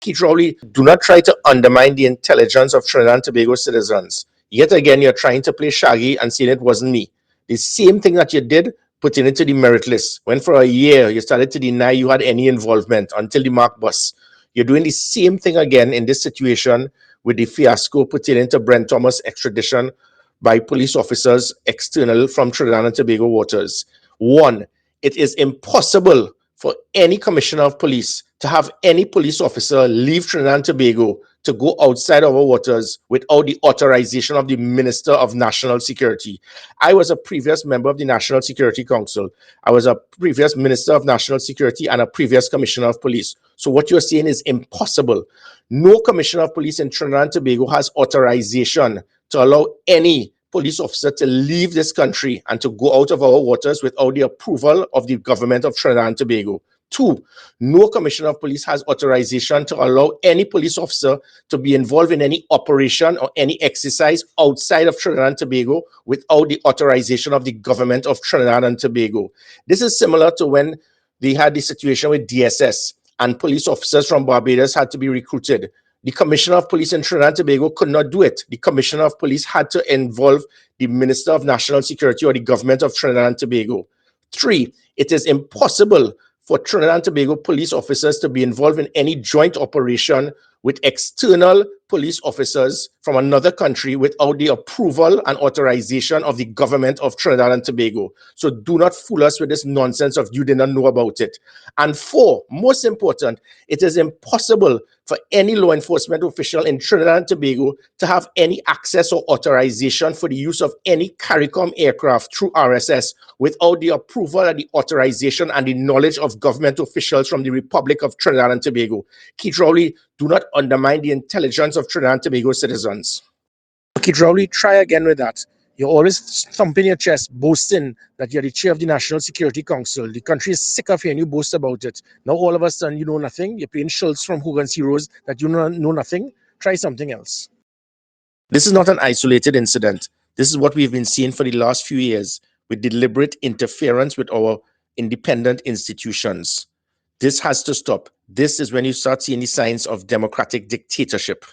Keith Rowley, do not try to undermine the intelligence of Trinidad and Tobago citizens. Yet again, you're trying to play shaggy and saying it wasn't me. The same thing that you did, putting it to the merit list. When for a year, you started to deny you had any involvement until the mark bus. You're doing the same thing again in this situation with the fiasco pertaining to Brent Thomas extradition by police officers external from Trinidad and Tobago waters. One, it is impossible for any commissioner of police to have any police officer leave Trinidad and Tobago to go outside our waters without the authorization of the Minister of National Security. I was a previous member of the National Security Council. I was a previous Minister of National Security and a previous Commissioner of Police. So what you're saying is impossible. No Commissioner of Police in Trinidad and Tobago has authorization to allow any police officer to leave this country and to go out of our waters without the approval of the government of Trinidad and Tobago. Two, no commissioner of police has authorization to allow any police officer to be involved in any operation or any exercise outside of Trinidad and Tobago without the authorization of the government of Trinidad and Tobago. This is similar to when they had the situation with DSS and police officers from Barbados had to be recruited. The Commissioner of Police in Trinidad and Tobago could not do it. The Commissioner of Police had to involve the Minister of National Security or the government of Trinidad and Tobago. Three, it is impossible for Trinidad and Tobago police officers to be involved in any joint operation with external police officers from another country without the approval and authorization of the government of Trinidad and Tobago. So do not fool us with this nonsense of you did not know about it. And four, most important, it is impossible for any law enforcement official in Trinidad and Tobago to have any access or authorization for the use of any CARICOM aircraft through RSS without the approval and the authorization and the knowledge of government officials from the Republic of Trinidad and Tobago. Keith Rowley, do not undermine the intelligence of Trinidad and Tobago citizens. Keith Rowley, try again with that. You're always thumping your chest, boasting that you're the chair of the National Security Council. The country is sick of hearing you boast about it. Now all of a sudden you know nothing. You're playing Schultz from Hogan's Heroes that you know nothing. Try something else. This is not an isolated incident. This is what we've been seeing for the last few years with deliberate interference with our independent institutions. This has to stop. This is when you start seeing the signs of democratic dictatorship.